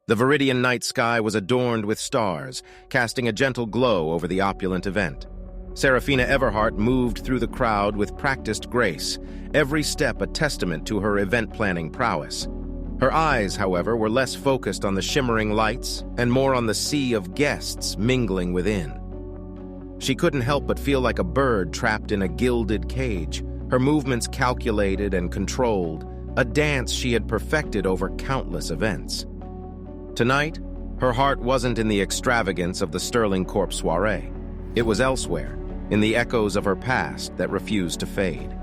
The Viridian night sky was adorned with stars, casting a gentle glow over the opulent event. Seraphina Everhart moved through the crowd with practiced grace, every step a testament to her event-planning prowess. Her eyes, however, were less focused on the shimmering lights and more on the sea of guests mingling within. She couldn't help but feel like a bird trapped in a gilded cage, her movements calculated and controlled, a dance she had perfected over countless events. Tonight, her heart wasn't in the extravagance of the Sterling Corp soiree. It was elsewhere, in the echoes of her past that refused to fade.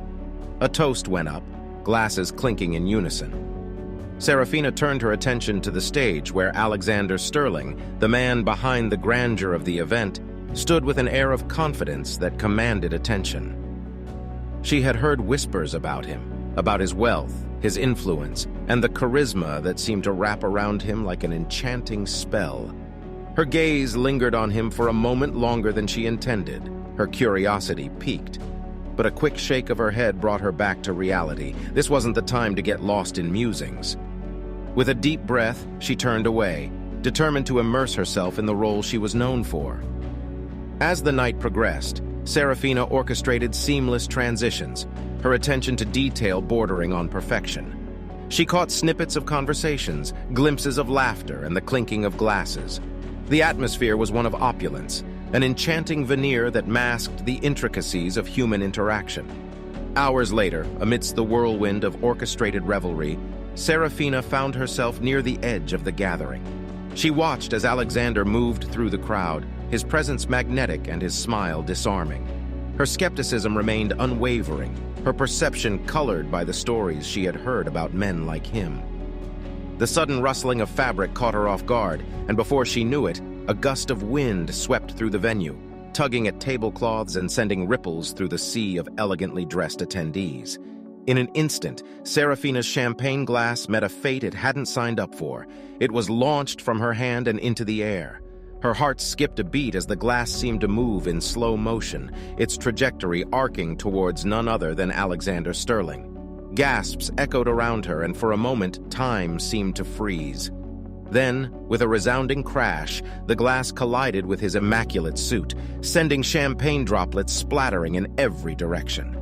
A toast went up, glasses clinking in unison. Seraphina turned her attention to the stage where Alexander Sterling, the man behind the grandeur of the event, stood with an air of confidence that commanded attention. She had heard whispers about him, about his wealth, his influence, and the charisma that seemed to wrap around him like an enchanting spell. Her gaze lingered on him for a moment longer than she intended. Her curiosity piqued. But a quick shake of her head brought her back to reality. This wasn't the time to get lost in musings. With a deep breath, she turned away, determined to immerse herself in the role she was known for. As the night progressed, Seraphina orchestrated seamless transitions, her attention to detail bordering on perfection. She caught snippets of conversations, glimpses of laughter, and the clinking of glasses. The atmosphere was one of opulence, an enchanting veneer that masked the intricacies of human interaction. Hours later, amidst the whirlwind of orchestrated revelry, Seraphina found herself near the edge of the gathering. She watched as Alexander moved through the crowd, his presence magnetic and his smile disarming. Her skepticism remained unwavering, her perception colored by the stories she had heard about men like him. The sudden rustling of fabric caught her off guard, and before she knew it, a gust of wind swept through the venue, tugging at tablecloths and sending ripples through the sea of elegantly dressed attendees. In an instant, Seraphina's champagne glass met a fate it hadn't signed up for. It was launched from her hand and into the air. Her heart skipped a beat as the glass seemed to move in slow motion, its trajectory arcing towards none other than Alexander Sterling. Gasps echoed around her, and for a moment, time seemed to freeze. Then, with a resounding crash, the glass collided with his immaculate suit, sending champagne droplets splattering in every direction.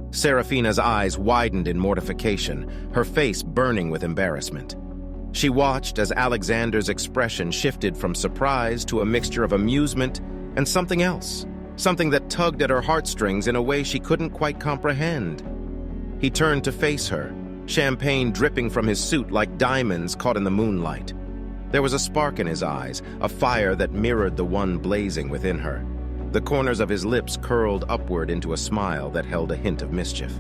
Seraphina's eyes widened in mortification, her face burning with embarrassment. She watched as Alexander's expression shifted from surprise to a mixture of amusement and something else, something that tugged at her heartstrings in a way she couldn't quite comprehend. He turned to face her, champagne dripping from his suit like diamonds caught in the moonlight. There was a spark in his eyes, a fire that mirrored the one blazing within her. The corners of his lips curled upward into a smile that held a hint of mischief.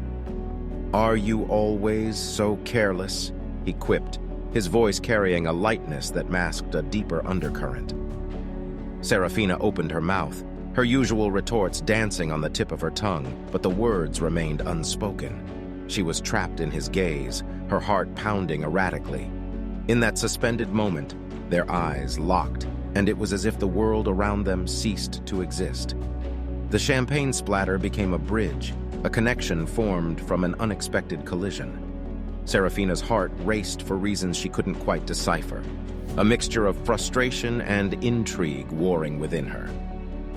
"Are you always so careless?" he quipped, his voice carrying a lightness that masked a deeper undercurrent. Seraphina opened her mouth, her usual retorts dancing on the tip of her tongue, but the words remained unspoken. She was trapped in his gaze, her heart pounding erratically. In that suspended moment, their eyes locked, and it was as if the world around them ceased to exist. The champagne splatter became a bridge, a connection formed from an unexpected collision. Seraphina's heart raced for reasons she couldn't quite decipher, a mixture of frustration and intrigue warring within her.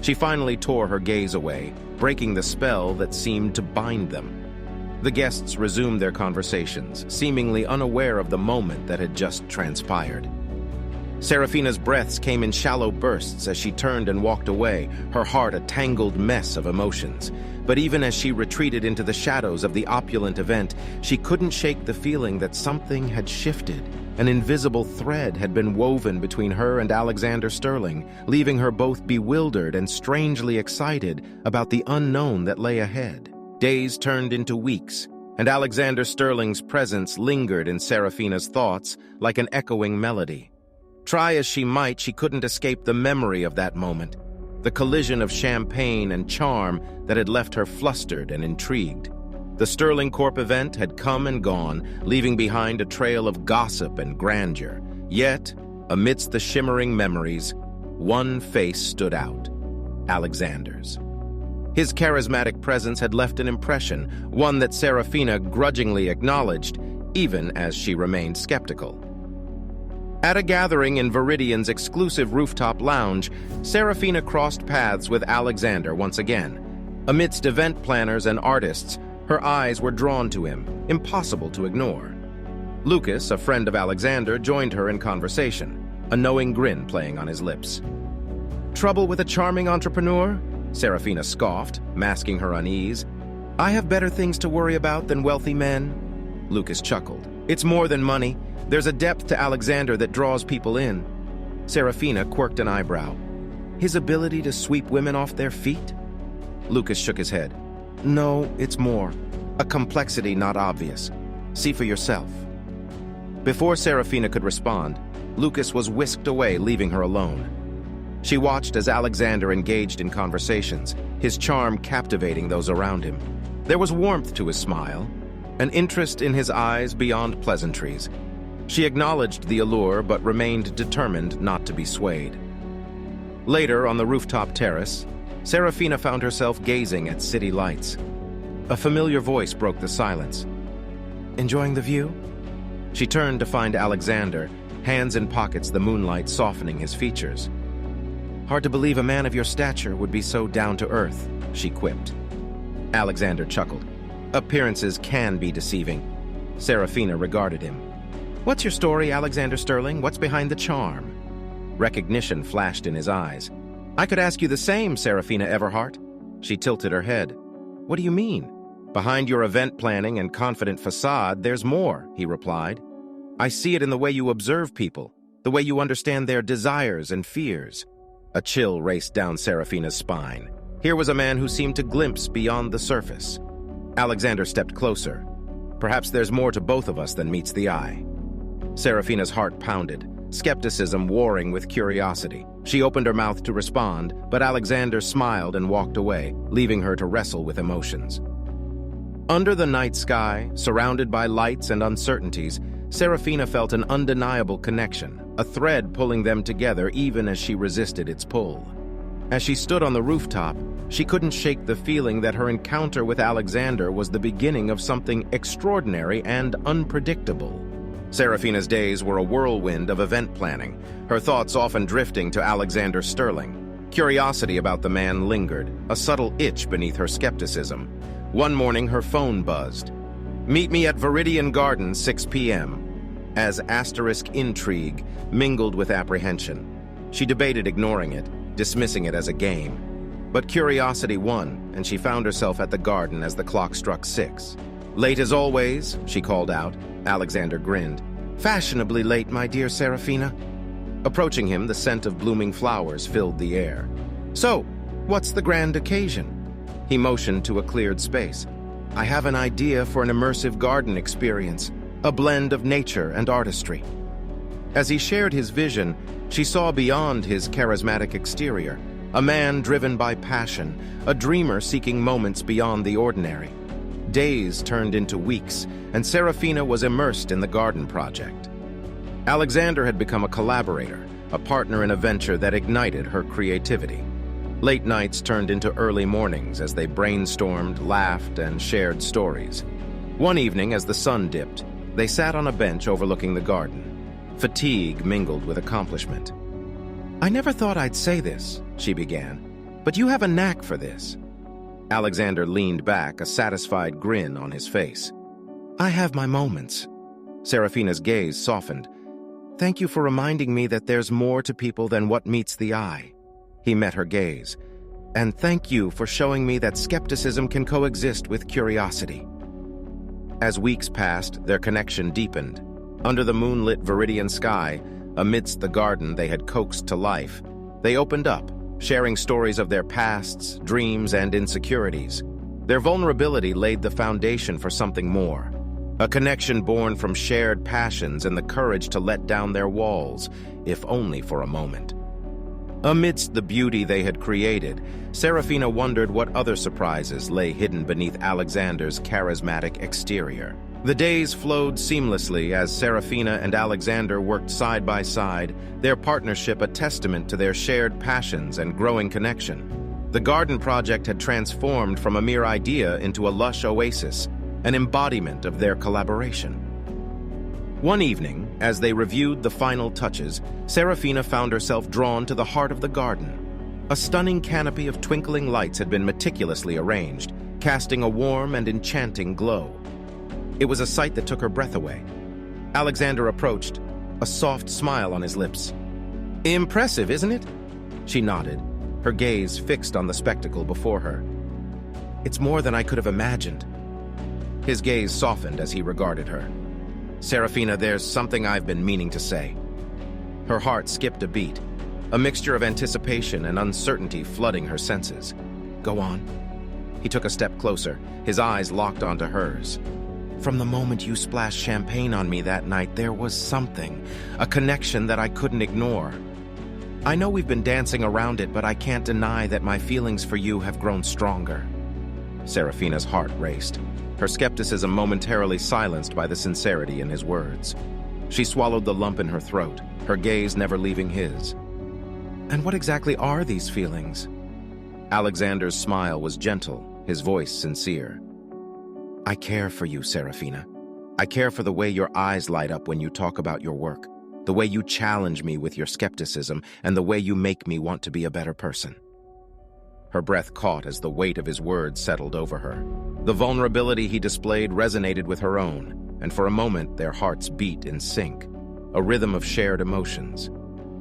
She finally tore her gaze away, breaking the spell that seemed to bind them. The guests resumed their conversations, seemingly unaware of the moment that had just transpired. Seraphina's breaths came in shallow bursts as she turned and walked away, her heart a tangled mess of emotions. But even as she retreated into the shadows of the opulent event, she couldn't shake the feeling that something had shifted. An invisible thread had been woven between her and Alexander Sterling, leaving her both bewildered and strangely excited about the unknown that lay ahead. Days turned into weeks, and Alexander Sterling's presence lingered in Seraphina's thoughts like an echoing melody. Try as she might, she couldn't escape the memory of that moment, the collision of champagne and charm that had left her flustered and intrigued. The Sterling Corp event had come and gone, leaving behind a trail of gossip and grandeur. Yet, amidst the shimmering memories, one face stood out: Alexander's. His charismatic presence had left an impression, one that Seraphina grudgingly acknowledged, even as she remained skeptical. At a gathering in Viridian's exclusive rooftop lounge, Seraphina crossed paths with Alexander once again. Amidst event planners and artists, her eyes were drawn to him, impossible to ignore. Lucas, a friend of Alexander, joined her in conversation, a knowing grin playing on his lips. "Trouble with a charming entrepreneur?" Seraphina scoffed, masking her unease. "I have better things to worry about than wealthy men." Lucas chuckled. "It's more than money. There's a depth to Alexander that draws people in." Seraphina quirked an eyebrow. "His ability to sweep women off their feet?" Lucas shook his head. "No, it's more. A complexity not obvious. See for yourself." Before Seraphina could respond, Lucas was whisked away, leaving her alone. She watched as Alexander engaged in conversations, his charm captivating those around him. There was warmth to his smile, an interest in his eyes beyond pleasantries. She acknowledged the allure but remained determined not to be swayed. Later, on the rooftop terrace, Seraphina found herself gazing at city lights. A familiar voice broke the silence. "Enjoying the view?" She turned to find Alexander, hands in pockets, the moonlight softening his features. "Hard to believe a man of your stature would be so down-to-earth," she quipped. Alexander chuckled. "Appearances can be deceiving." Seraphina regarded him. "What's your story, Alexander Sterling? What's behind the charm?" Recognition flashed in his eyes. "I could ask you the same, Seraphina Everhart." She tilted her head. "What do you mean?" "Behind your event planning and confident facade, there's more," he replied. "I see it in the way you observe people, the way you understand their desires and fears." A chill raced down Seraphina's spine. Here was a man who seemed to glimpse beyond the surface. Alexander stepped closer. "Perhaps there's more to both of us than meets the eye." Seraphina's heart pounded, skepticism warring with curiosity. She opened her mouth to respond, but Alexander smiled and walked away, leaving her to wrestle with emotions. Under the night sky, surrounded by lights and uncertainties, Seraphina felt an undeniable connection, a thread pulling them together even as she resisted its pull. As she stood on the rooftop, she couldn't shake the feeling that her encounter with Alexander was the beginning of something extraordinary and unpredictable. Seraphina's days were a whirlwind of event planning, her thoughts often drifting to Alexander Sterling. Curiosity about the man lingered, a subtle itch beneath her skepticism. One morning, her phone buzzed. "Meet me at Viridian Gardens, 6 p.m. As asterisk intrigue mingled with apprehension. She debated ignoring it, dismissing it as a game. But curiosity won, and she found herself at the garden as the clock struck 6. "Late as always," she called out. Alexander grinned. "Fashionably late, my dear Seraphina." Approaching him, the scent of blooming flowers filled the air. "So, what's the grand occasion?" He motioned to a cleared space. "I have an idea for an immersive garden experience, a blend of nature and artistry." As he shared his vision, she saw beyond his charismatic exterior, a man driven by passion, a dreamer seeking moments beyond the ordinary. Days turned into weeks, and Seraphina was immersed in the garden project. Alexander had become a collaborator, a partner in a venture that ignited her creativity. Late nights turned into early mornings as they brainstormed, laughed, and shared stories. One evening, as the sun dipped, they sat on a bench overlooking the garden. Fatigue mingled with accomplishment. "I never thought I'd say this," she began, "but you have a knack for this." Alexander leaned back, a satisfied grin on his face. "I have my moments." Seraphina's gaze softened. "Thank you for reminding me that there's more to people than what meets the eye." He met her gaze. "And thank you for showing me that skepticism can coexist with curiosity." As weeks passed, their connection deepened. Under the moonlit Viridian sky, amidst the garden they had coaxed to life, they opened up, sharing stories of their pasts, dreams, and insecurities. Their vulnerability laid the foundation for something more, a connection born from shared passions and the courage to let down their walls, if only for a moment. Amidst the beauty they had created, Seraphina wondered what other surprises lay hidden beneath Alexander's charismatic exterior. The days flowed seamlessly as Seraphina and Alexander worked side by side, their partnership a testament to their shared passions and growing connection. The garden project had transformed from a mere idea into a lush oasis, an embodiment of their collaboration. One evening, As they reviewed the final touches, Seraphina found herself drawn to the heart of the garden. A stunning canopy of twinkling lights had been meticulously arranged, casting a warm and enchanting glow. It was a sight that took her breath away. Alexander approached, a soft smile on his lips. "Impressive, isn't it?" She nodded, her gaze fixed on the spectacle before her. "It's more than I could have imagined." His gaze softened as he regarded her. "Seraphina, there's something I've been meaning to say." Her heart skipped a beat, a mixture of anticipation and uncertainty flooding her senses. "Go on." He took a step closer, his eyes locked onto hers. "From the moment you splashed champagne on me that night, there was something, a connection that I couldn't ignore. I know we've been dancing around it, but I can't deny that my feelings for you have grown stronger." Seraphina's heart raced, her skepticism momentarily silenced by the sincerity in his words. She swallowed the lump in her throat, her gaze never leaving his. "And what exactly are these feelings?" Alexander's smile was gentle, his voice sincere. "I care for you, Seraphina. I care for the way your eyes light up when you talk about your work, the way you challenge me with your skepticism, and the way you make me want to be a better person." Her breath caught as the weight of his words settled over her. The vulnerability he displayed resonated with her own, and for a moment their hearts beat in sync, a rhythm of shared emotions.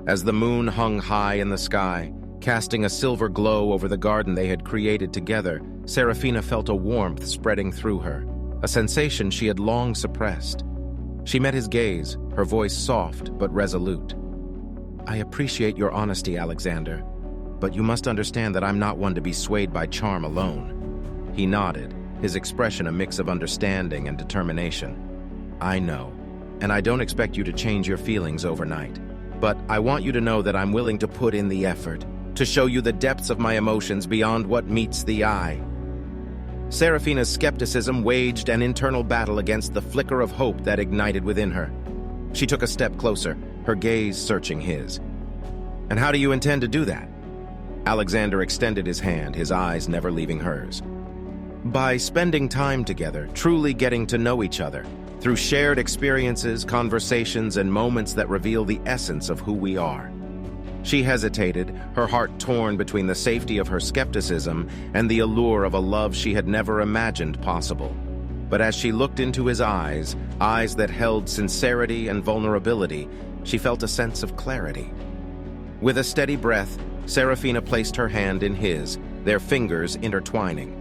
As the moon hung high in the sky, casting a silver glow over the garden they had created together, Seraphina felt a warmth spreading through her, a sensation she had long suppressed. She met his gaze, her voice soft but resolute. "I appreciate your honesty, Alexander, but you must understand that I'm not one to be swayed by charm alone." He nodded, his expression a mix of understanding and determination. "I know, and I don't expect you to change your feelings overnight. But I want you to know that I'm willing to put in the effort, to show you the depths of my emotions beyond what meets the eye." Seraphina's skepticism waged an internal battle against the flicker of hope that ignited within her. She took a step closer, her gaze searching his. "And how do you intend to do that?" Alexander extended his hand, his eyes never leaving hers. "By spending time together, truly getting to know each other, through shared experiences, conversations, and moments that reveal the essence of who we are." She hesitated, her heart torn between the safety of her skepticism and the allure of a love she had never imagined possible. But as she looked into his eyes, eyes that held sincerity and vulnerability, she felt a sense of clarity. With a steady breath, Seraphina placed her hand in his, their fingers intertwining.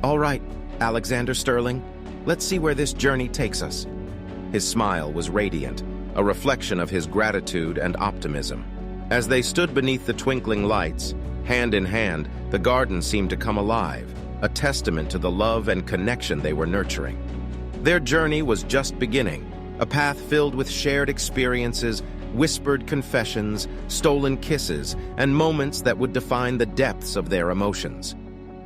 "All right, Alexander Sterling, let's see where this journey takes us." His smile was radiant, a reflection of his gratitude and optimism. As they stood beneath the twinkling lights, hand in hand, the garden seemed to come alive, a testament to the love and connection they were nurturing. Their journey was just beginning, a path filled with shared experiences, whispered confessions, stolen kisses, and moments that would define the depths of their emotions.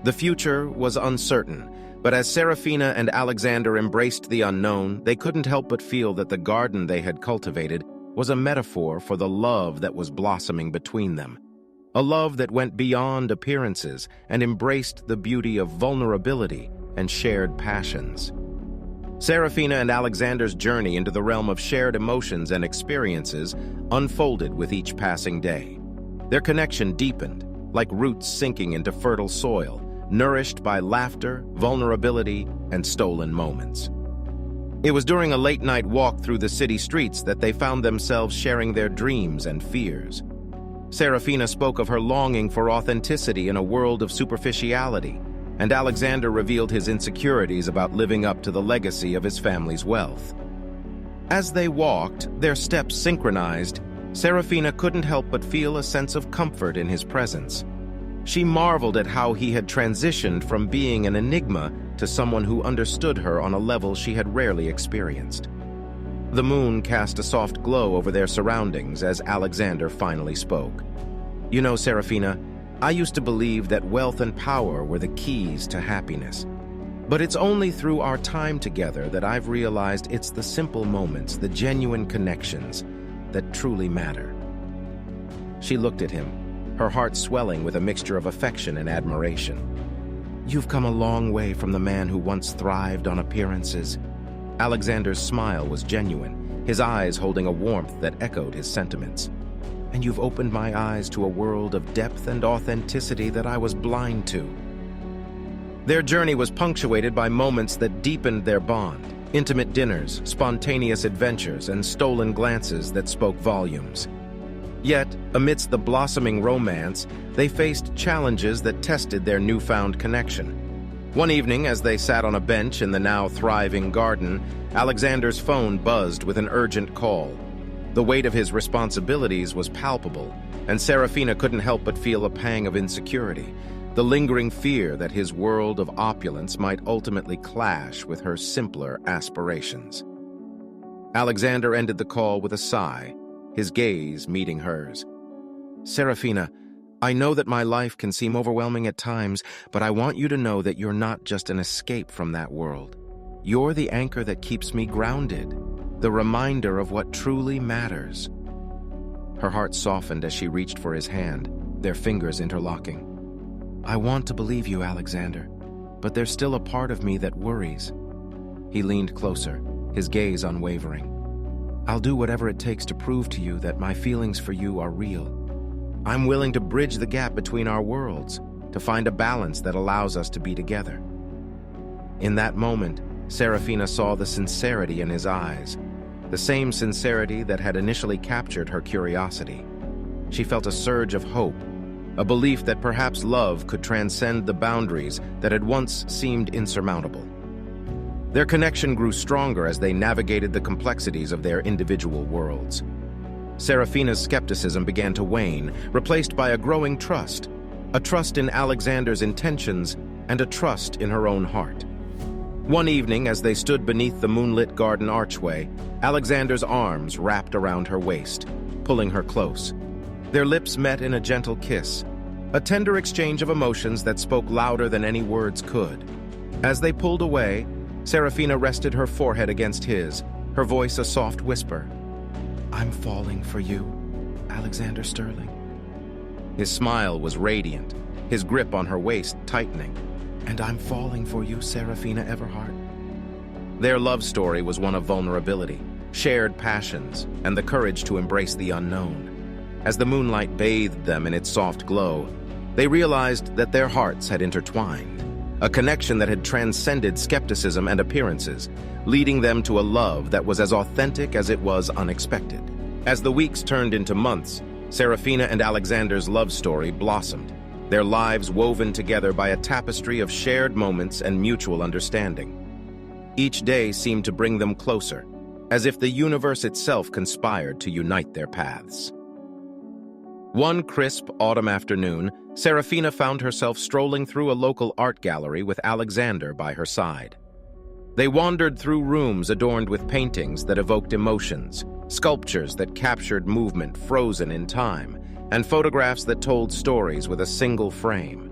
The future was uncertain, but as Seraphina and Alexander embraced the unknown, they couldn't help but feel that the garden they had cultivated was a metaphor for the love that was blossoming between them. A love that went beyond appearances and embraced the beauty of vulnerability and shared passions. Seraphina and Alexander's journey into the realm of shared emotions and experiences unfolded with each passing day. Their connection deepened, like roots sinking into fertile soil, nourished by laughter, vulnerability, and stolen moments. It was during a late-night walk through the city streets that they found themselves sharing their dreams and fears. Seraphina spoke of her longing for authenticity in a world of superficiality, and Alexander revealed his insecurities about living up to the legacy of his family's wealth. As they walked, their steps synchronized, Seraphina couldn't help but feel a sense of comfort in his presence. She marveled at how he had transitioned from being an enigma to someone who understood her on a level she had rarely experienced. The moon cast a soft glow over their surroundings as Alexander finally spoke. "You know, Seraphina, I used to believe that wealth and power were the keys to happiness. But it's only through our time together that I've realized it's the simple moments, the genuine connections, that truly matter." She looked at him, her heart swelling with a mixture of affection and admiration. "You've come a long way from the man who once thrived on appearances." Alexander's smile was genuine, his eyes holding a warmth that echoed his sentiments. "And you've opened my eyes to a world of depth and authenticity that I was blind to." Their journey was punctuated by moments that deepened their bond, intimate dinners, spontaneous adventures, and stolen glances that spoke volumes. Yet, amidst the blossoming romance, they faced challenges that tested their newfound connection. One evening, as they sat on a bench in the now thriving garden, Alexander's phone buzzed with an urgent call. The weight of his responsibilities was palpable, and Seraphina couldn't help but feel a pang of insecurity, the lingering fear that his world of opulence might ultimately clash with her simpler aspirations. Alexander ended the call with a sigh, his gaze meeting hers. "Seraphina, I know that my life can seem overwhelming at times, but I want you to know that you're not just an escape from that world. You're the anchor that keeps me grounded, the reminder of what truly matters." Her heart softened as she reached for his hand, their fingers interlocking. "I want to believe you, Alexander, but there's still a part of me that worries." He leaned closer, his gaze unwavering. "I'll do whatever it takes to prove to you that my feelings for you are real. I'm willing to bridge the gap between our worlds, to find a balance that allows us to be together." In that moment, Seraphina saw the sincerity in his eyes, the same sincerity that had initially captured her curiosity. She felt a surge of hope, a belief that perhaps love could transcend the boundaries that had once seemed insurmountable. Their connection grew stronger as they navigated the complexities of their individual worlds. Seraphina's skepticism began to wane, replaced by a growing trust, a trust in Alexander's intentions and a trust in her own heart. One evening, as they stood beneath the moonlit garden archway, Alexander's arms wrapped around her waist, pulling her close. Their lips met in a gentle kiss, a tender exchange of emotions that spoke louder than any words could. As they pulled away, Seraphina rested her forehead against his, her voice a soft whisper. "I'm falling for you, Alexander Sterling." His smile was radiant, his grip on her waist tightening. "And I'm falling for you, Seraphina Everhart." Their love story was one of vulnerability, shared passions, and the courage to embrace the unknown. As the moonlight bathed them in its soft glow, they realized that their hearts had intertwined, a connection that had transcended skepticism and appearances, leading them to a love that was as authentic as it was unexpected. As the weeks turned into months, Seraphina and Alexander's love story blossomed, their lives woven together by a tapestry of shared moments and mutual understanding. Each day seemed to bring them closer, as if the universe itself conspired to unite their paths. One crisp autumn afternoon, Seraphina found herself strolling through a local art gallery with Alexander by her side. They wandered through rooms adorned with paintings that evoked emotions, sculptures that captured movement frozen in time, and photographs that told stories with a single frame.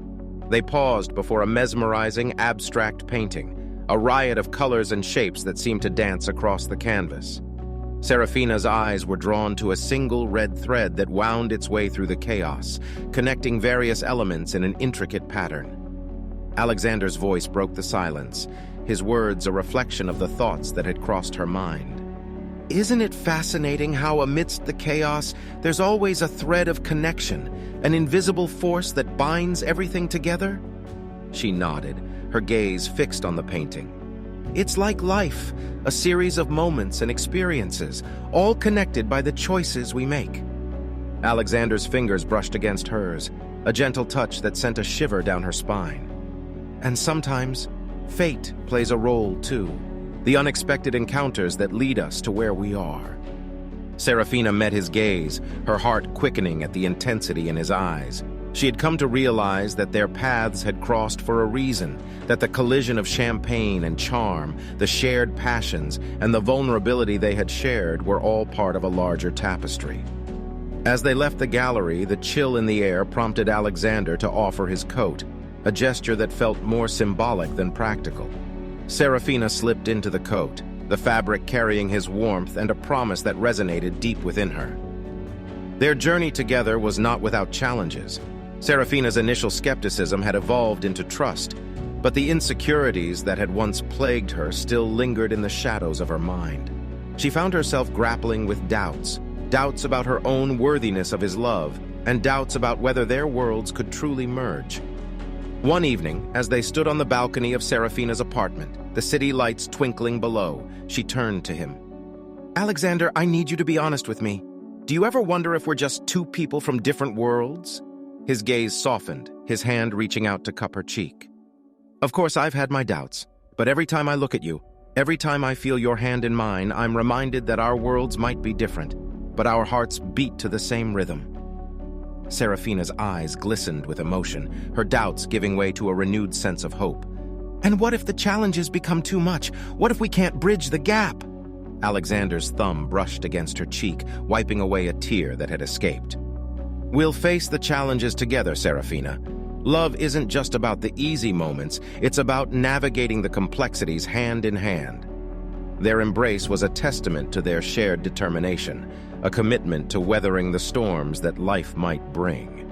They paused before a mesmerizing, abstract painting, a riot of colors and shapes that seemed to dance across the canvas. Seraphina's eyes were drawn to a single red thread that wound its way through the chaos, connecting various elements in an intricate pattern. Alexander's voice broke the silence, his words a reflection of the thoughts that had crossed her mind. "Isn't it fascinating how amidst the chaos, there's always a thread of connection, an invisible force that binds everything together?" She nodded, her gaze fixed on the painting. "It's like life, a series of moments and experiences, all connected by the choices we make." Alexander's fingers brushed against hers, a gentle touch that sent a shiver down her spine. "And sometimes, fate plays a role too. The unexpected encounters that lead us to where we are." Seraphina met his gaze, her heart quickening at the intensity in his eyes. She had come to realize that their paths had crossed for a reason, that the collision of champagne and charm, the shared passions, and the vulnerability they had shared were all part of a larger tapestry. As they left the gallery, the chill in the air prompted Alexander to offer his coat, a gesture that felt more symbolic than practical. Seraphina slipped into the coat, the fabric carrying his warmth and a promise that resonated deep within her. Their journey together was not without challenges. Seraphina's initial skepticism had evolved into trust, but the insecurities that had once plagued her still lingered in the shadows of her mind. She found herself grappling with doubts. Doubts about her own worthiness of his love, and doubts about whether their worlds could truly merge. One evening, as they stood on the balcony of Seraphina's apartment, the city lights twinkling below, she turned to him. "Alexander, I need you to be honest with me. Do you ever wonder if we're just two people from different worlds?" His gaze softened, his hand reaching out to cup her cheek. "Of course, I've had my doubts, but every time I look at you, every time I feel your hand in mine, I'm reminded that our worlds might be different, but our hearts beat to the same rhythm." Seraphina's eyes glistened with emotion, her doubts giving way to a renewed sense of hope. "And what if the challenges become too much? What if we can't bridge the gap?" Alexander's thumb brushed against her cheek, wiping away a tear that had escaped. "We'll face the challenges together, Seraphina. Love isn't just about the easy moments, it's about navigating the complexities hand in hand." Their embrace was a testament to their shared determination, a commitment to weathering the storms that life might bring.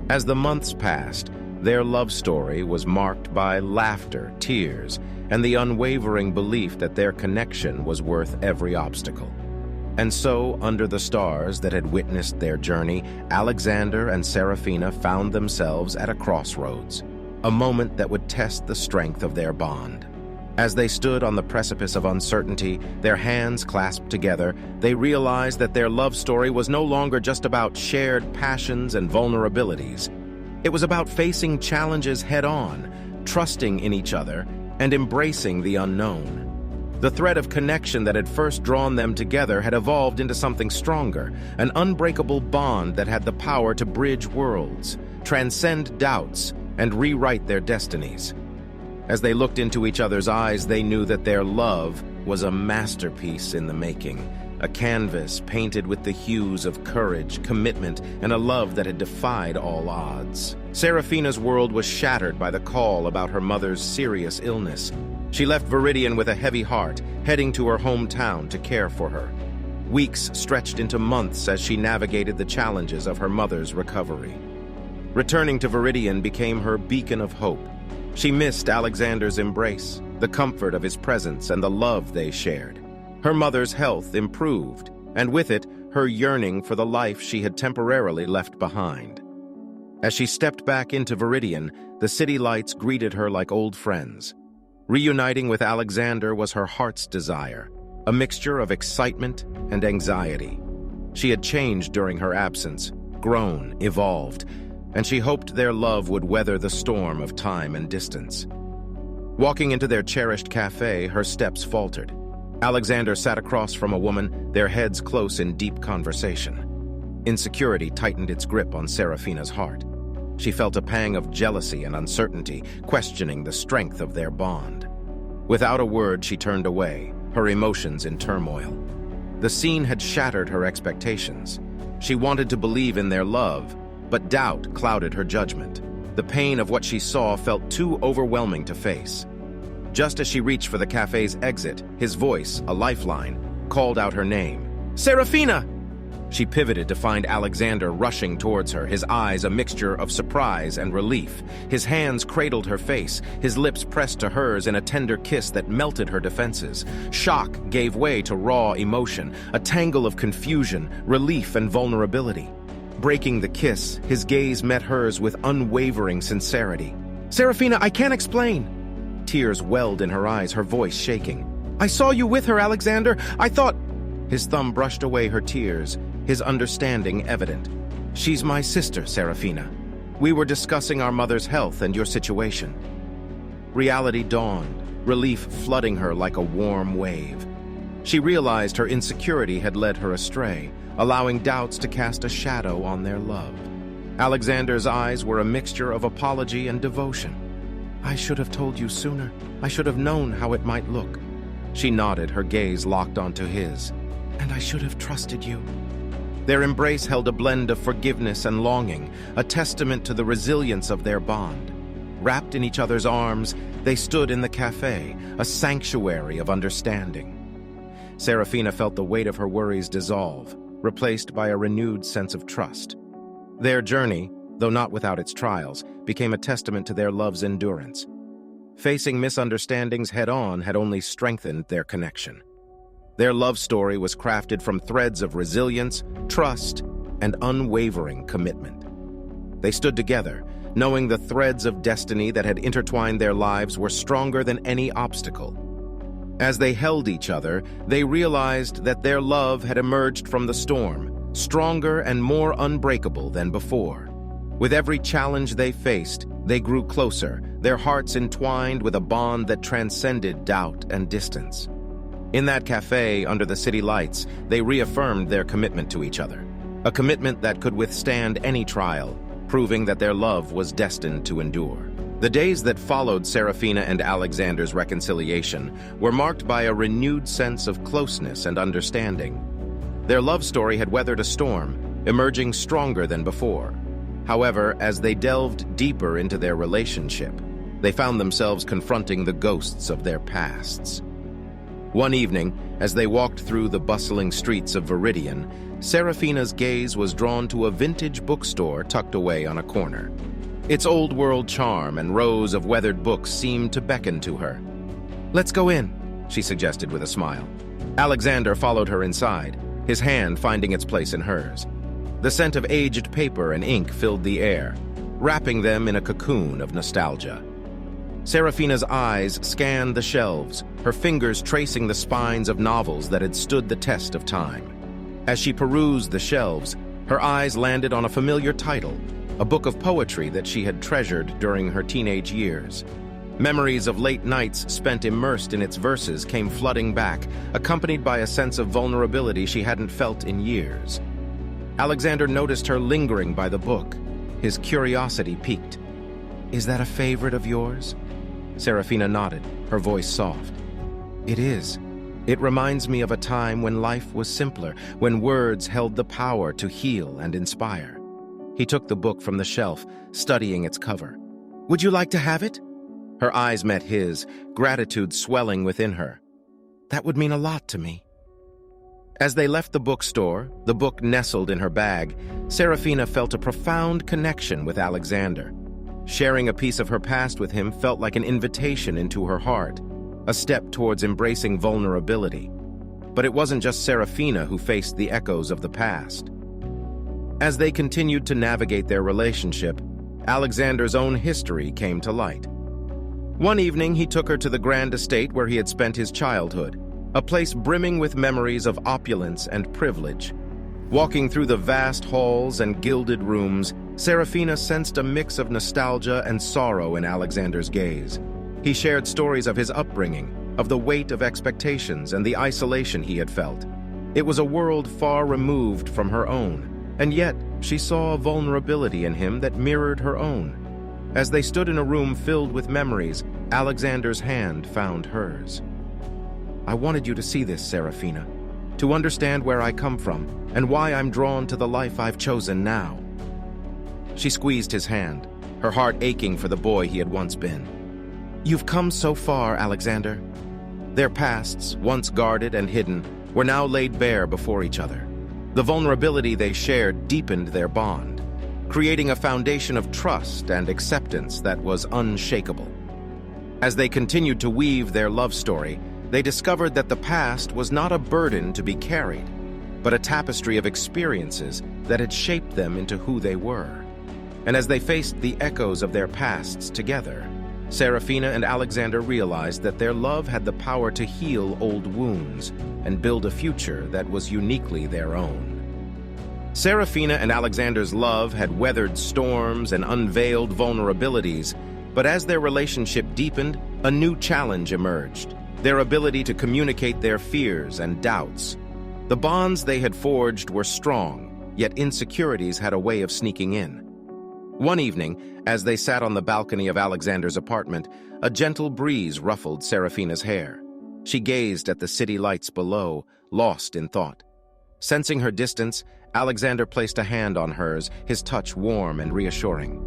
As the months passed, their love story was marked by laughter, tears, and the unwavering belief that their connection was worth every obstacle. And so, under the stars that had witnessed their journey, Alexander and Seraphina found themselves at a crossroads, a moment that would test the strength of their bond. As they stood on the precipice of uncertainty, their hands clasped together, they realized that their love story was no longer just about shared passions and vulnerabilities. It was about facing challenges head-on, trusting in each other, and embracing the unknown. The thread of connection that had first drawn them together had evolved into something stronger, an unbreakable bond that had the power to bridge worlds, transcend doubts, and rewrite their destinies. As they looked into each other's eyes, they knew that their love was a masterpiece in the making, a canvas painted with the hues of courage, commitment, and a love that had defied all odds. Seraphina's world was shattered by the call about her mother's serious illness. She left Viridian with a heavy heart, heading to her hometown to care for her. Weeks stretched into months as she navigated the challenges of her mother's recovery. Returning to Viridian became her beacon of hope. She missed Alexander's embrace, the comfort of his presence, and the love they shared. Her mother's health improved, and with it, her yearning for the life she had temporarily left behind. As she stepped back into Viridian, the city lights greeted her like old friends. Reuniting with Alexander was her heart's desire, a mixture of excitement and anxiety. She had changed during her absence, grown, evolved, and she hoped their love would weather the storm of time and distance. Walking into their cherished cafe, her steps faltered. Alexander sat across from a woman, their heads close in deep conversation. Insecurity tightened its grip on Seraphina's heart. She felt a pang of jealousy and uncertainty, questioning the strength of their bond. Without a word, she turned away, her emotions in turmoil. The scene had shattered her expectations. She wanted to believe in their love, but doubt clouded her judgment. The pain of what she saw felt too overwhelming to face. Just as she reached for the cafe's exit, his voice, a lifeline, called out her name. "Seraphina!" She pivoted to find Alexander rushing towards her, his eyes a mixture of surprise and relief. His hands cradled her face, his lips pressed to hers in a tender kiss that melted her defenses. Shock gave way to raw emotion, a tangle of confusion, relief, and vulnerability. Breaking the kiss, his gaze met hers with unwavering sincerity. "Seraphina, I can't explain." Tears welled in her eyes, her voice shaking. "I saw you with her, Alexander. I thought—" His thumb brushed away her tears, his understanding evident. "She's my sister, Seraphina. We were discussing our mother's health and your situation." Reality dawned, relief flooding her like a warm wave. She realized her insecurity had led her astray, allowing doubts to cast a shadow on their love. Alexander's eyes were a mixture of apology and devotion. "I should have told you sooner. I should have known how it might look." She nodded, her gaze locked onto his. "And I should have trusted you." Their embrace held a blend of forgiveness and longing, a testament to the resilience of their bond. Wrapped in each other's arms, they stood in the cafe, a sanctuary of understanding. Seraphina felt the weight of her worries dissolve, replaced by a renewed sense of trust. Their journey, though not without its trials, became a testament to their love's endurance. Facing misunderstandings head-on had only strengthened their connection. Their love story was crafted from threads of resilience, trust, and unwavering commitment. They stood together, knowing the threads of destiny that had intertwined their lives were stronger than any obstacle. As they held each other, they realized that their love had emerged from the storm, stronger and more unbreakable than before. With every challenge they faced, they grew closer, their hearts entwined with a bond that transcended doubt and distance. In that cafe under the city lights, they reaffirmed their commitment to each other, a commitment that could withstand any trial, proving that their love was destined to endure. The days that followed Seraphina and Alexander's reconciliation were marked by a renewed sense of closeness and understanding. Their love story had weathered a storm, emerging stronger than before. However, as they delved deeper into their relationship, they found themselves confronting the ghosts of their pasts. One evening, as they walked through the bustling streets of Viridian, Seraphina's gaze was drawn to a vintage bookstore tucked away on a corner. Its old-world charm and rows of weathered books seemed to beckon to her. "Let's go in," she suggested with a smile. Alexander followed her inside, his hand finding its place in hers. The scent of aged paper and ink filled the air, wrapping them in a cocoon of nostalgia. Seraphina's eyes scanned the shelves, her fingers tracing the spines of novels that had stood the test of time. As she perused the shelves, her eyes landed on a familiar title, a book of poetry that she had treasured during her teenage years. Memories of late nights spent immersed in its verses came flooding back, accompanied by a sense of vulnerability she hadn't felt in years. Alexander noticed her lingering by the book. His curiosity piqued. "Is that a favorite of yours?" Seraphina nodded, her voice soft. "It is. It reminds me of a time when life was simpler, when words held the power to heal and inspire." He took the book from the shelf, studying its cover. "Would you like to have it?" Her eyes met his, gratitude swelling within her. "That would mean a lot to me." As they left the bookstore, the book nestled in her bag, Seraphina felt a profound connection with Alexander. Sharing a piece of her past with him felt like an invitation into her heart, a step towards embracing vulnerability. But it wasn't just Seraphina who faced the echoes of the past. As they continued to navigate their relationship, Alexander's own history came to light. One evening, he took her to the grand estate where he had spent his childhood, a place brimming with memories of opulence and privilege. Walking through the vast halls and gilded rooms, Seraphina sensed a mix of nostalgia and sorrow in Alexander's gaze. He shared stories of his upbringing, of the weight of expectations and the isolation he had felt. It was a world far removed from her own, and yet she saw a vulnerability in him that mirrored her own. As they stood in a room filled with memories, Alexander's hand found hers. "I wanted you to see this, Seraphina, to understand where I come from and why I'm drawn to the life I've chosen now." She squeezed his hand, her heart aching for the boy he had once been. "You've come so far, Alexander." Their pasts, once guarded and hidden, were now laid bare before each other. The vulnerability they shared deepened their bond, creating a foundation of trust and acceptance that was unshakable. As they continued to weave their love story, they discovered that the past was not a burden to be carried, but a tapestry of experiences that had shaped them into who they were. And as they faced the echoes of their pasts together, Seraphina and Alexander realized that their love had the power to heal old wounds and build a future that was uniquely their own. Seraphina and Alexander's love had weathered storms and unveiled vulnerabilities, but as their relationship deepened, a new challenge emerged: their ability to communicate their fears and doubts. The bonds they had forged were strong, yet insecurities had a way of sneaking in. One evening, as they sat on the balcony of Alexander's apartment, a gentle breeze ruffled Seraphina's hair. She gazed at the city lights below, lost in thought. Sensing her distance, Alexander placed a hand on hers, his touch warm and reassuring.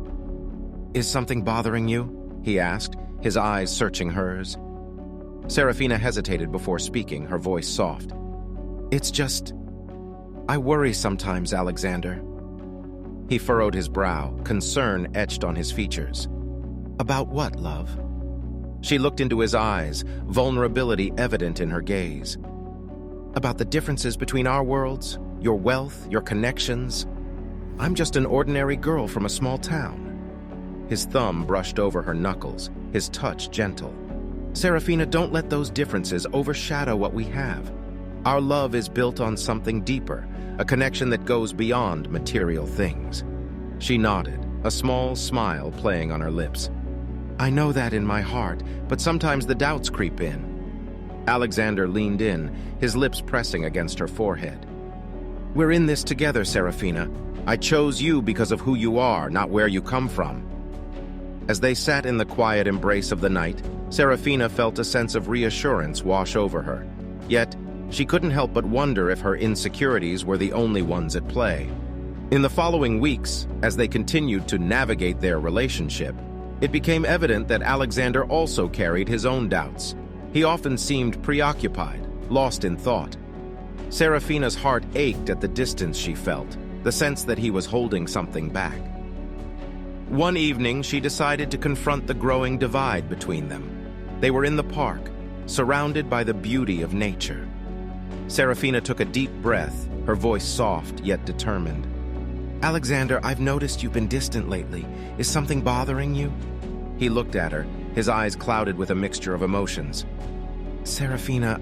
"Is something bothering you?" he asked, his eyes searching hers. Seraphina hesitated before speaking, her voice soft. "It's just, I worry sometimes, Alexander." He furrowed his brow, concern etched on his features. "About what, love?" She looked into his eyes, vulnerability evident in her gaze. About the differences between our worlds, your wealth, your connections. I'm just an ordinary girl from a small town." His thumb brushed over her knuckles, his touch gentle. "Seraphina, don't let those differences overshadow what we have. Our love is built on something deeper, a connection that goes beyond material things." She nodded, a small smile playing on her lips. "I know that in my heart, but sometimes the doubts creep in." Alexander leaned in, his lips pressing against her forehead. "We're in this together, Seraphina. I chose you because of who you are, not where you come from." As they sat in the quiet embrace of the night, Seraphina felt a sense of reassurance wash over her. Yet, she couldn't help but wonder if her insecurities were the only ones at play. In the following weeks, as they continued to navigate their relationship, it became evident that Alexander also carried his own doubts. He often seemed preoccupied, lost in thought. Seraphina's heart ached at the distance she felt, the sense that he was holding something back. One evening, she decided to confront the growing divide between them. They were in the park, surrounded by the beauty of nature. Seraphina took a deep breath, her voice soft yet determined. "Alexander, I've noticed you've been distant lately. Is something bothering you?" He looked at her, his eyes clouded with a mixture of emotions. "Seraphina,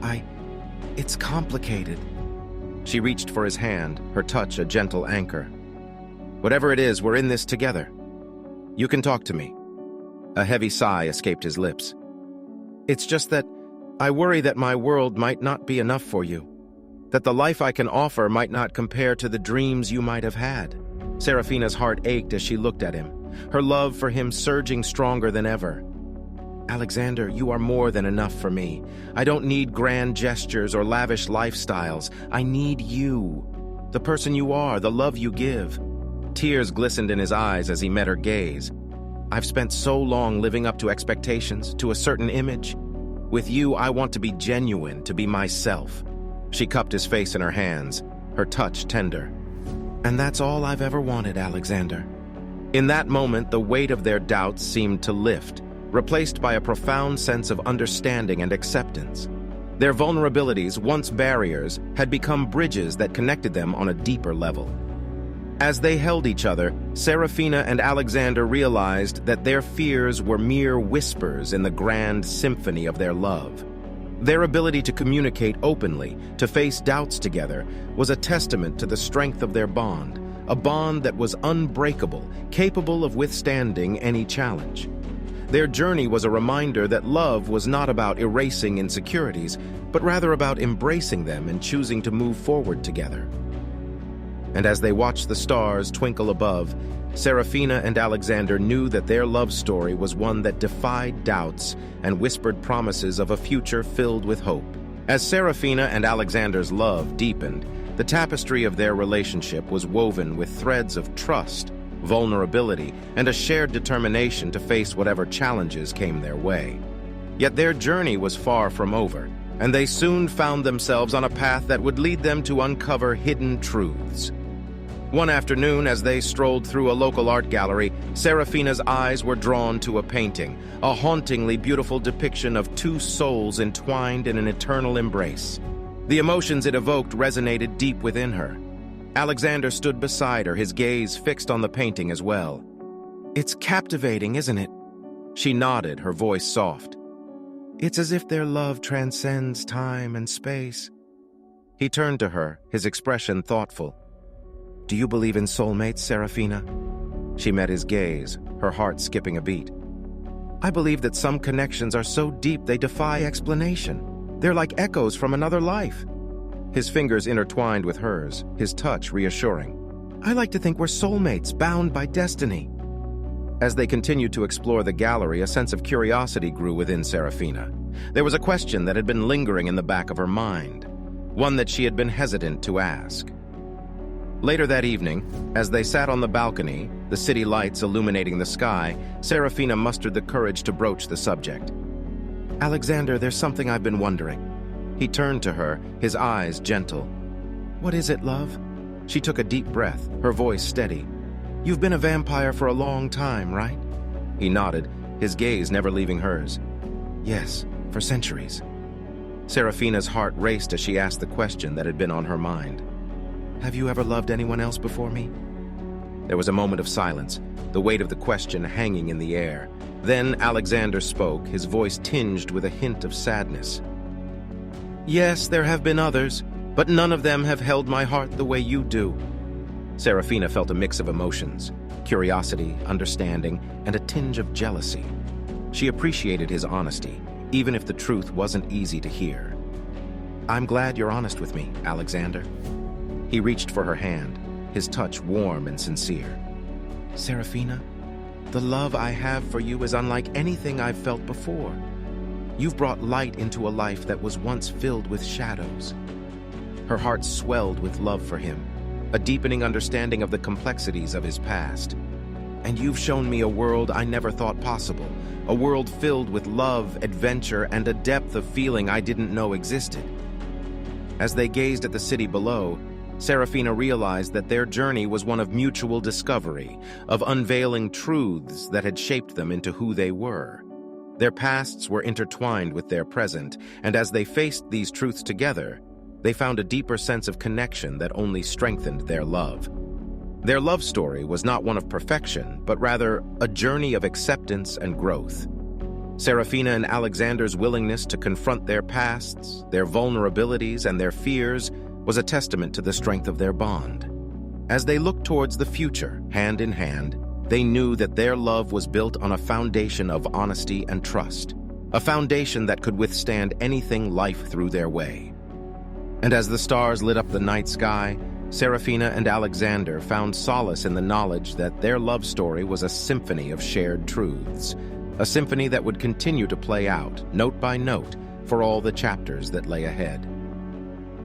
it's complicated." She reached for his hand, her touch a gentle anchor. "Whatever it is, we're in this together. You can talk to me." A heavy sigh escaped his lips. "It's just that I worry that my world might not be enough for you, that the life I can offer might not compare to the dreams you might have had." Seraphina's heart ached as she looked at him, her love for him surging stronger than ever. "Alexander, you are more than enough for me. I don't need grand gestures or lavish lifestyles. I need you, the person you are, the love you give." Tears glistened in his eyes as he met her gaze. "I've spent so long living up to expectations, to a certain image. With you, I want to be genuine, to be myself." She cupped his face in her hands, her touch tender. "And that's all I've ever wanted, Alexander." In that moment, the weight of their doubts seemed to lift, replaced by a profound sense of understanding and acceptance. Their vulnerabilities, once barriers, had become bridges that connected them on a deeper level. As they held each other, Seraphina and Alexander realized that their fears were mere whispers in the grand symphony of their love. Their ability to communicate openly, to face doubts together, was a testament to the strength of their bond, a bond that was unbreakable, capable of withstanding any challenge. Their journey was a reminder that love was not about erasing insecurities, but rather about embracing them and choosing to move forward together. And as they watched the stars twinkle above, Seraphina and Alexander knew that their love story was one that defied doubts and whispered promises of a future filled with hope. As Seraphina and Alexander's love deepened, the tapestry of their relationship was woven with threads of trust, vulnerability, and a shared determination to face whatever challenges came their way. Yet their journey was far from over, and they soon found themselves on a path that would lead them to uncover hidden truths. One afternoon, as they strolled through a local art gallery, Seraphina's eyes were drawn to a painting, a hauntingly beautiful depiction of two souls entwined in an eternal embrace. The emotions it evoked resonated deep within her. Alexander stood beside her, his gaze fixed on the painting as well. "It's captivating, isn't it?" She nodded, her voice soft. "It's as if their love transcends time and space." He turned to her, his expression thoughtful. "Do you believe in soulmates, Seraphina?" She met his gaze, her heart skipping a beat. "I believe that some connections are so deep they defy explanation. They're like echoes from another life." His fingers intertwined with hers, his touch reassuring. "I like to think we're soulmates, bound by destiny." As they continued to explore the gallery, a sense of curiosity grew within Seraphina. There was a question that had been lingering in the back of her mind, one that she had been hesitant to ask. Later that evening, as they sat on the balcony, the city lights illuminating the sky, Seraphina mustered the courage to broach the subject. "Alexander, there's something I've been wondering." He turned to her, his eyes gentle. "What is it, love?" She took a deep breath, her voice steady. "You've been a vampire for a long time, right?" He nodded, his gaze never leaving hers. "Yes, for centuries." Seraphina's heart raced as she asked the question that had been on her mind. "Have you ever loved anyone else before me?" There was a moment of silence, the weight of the question hanging in the air. Then Alexander spoke, his voice tinged with a hint of sadness. "Yes, there have been others, but none of them have held my heart the way you do." Seraphina felt a mix of emotions, curiosity, understanding, and a tinge of jealousy. She appreciated his honesty, even if the truth wasn't easy to hear. "I'm glad you're honest with me, Alexander." He reached for her hand, his touch warm and sincere. "Seraphina, the love I have for you is unlike anything I've felt before. You've brought light into a life that was once filled with shadows." Her heart swelled with love for him, a deepening understanding of the complexities of his past. "And you've shown me a world I never thought possible, a world filled with love, adventure, and a depth of feeling I didn't know existed." As they gazed at the city below, Seraphina realized that their journey was one of mutual discovery, of unveiling truths that had shaped them into who they were. Their pasts were intertwined with their present, and as they faced these truths together, they found a deeper sense of connection that only strengthened their love. Their love story was not one of perfection, but rather a journey of acceptance and growth. Seraphina and Alexander's willingness to confront their pasts, their vulnerabilities, and their fears was a testament to the strength of their bond. As they looked towards the future, hand in hand, they knew that their love was built on a foundation of honesty and trust, a foundation that could withstand anything life threw their way. And as the stars lit up the night sky, Seraphina and Alexander found solace in the knowledge that their love story was a symphony of shared truths, a symphony that would continue to play out, note by note, for all the chapters that lay ahead.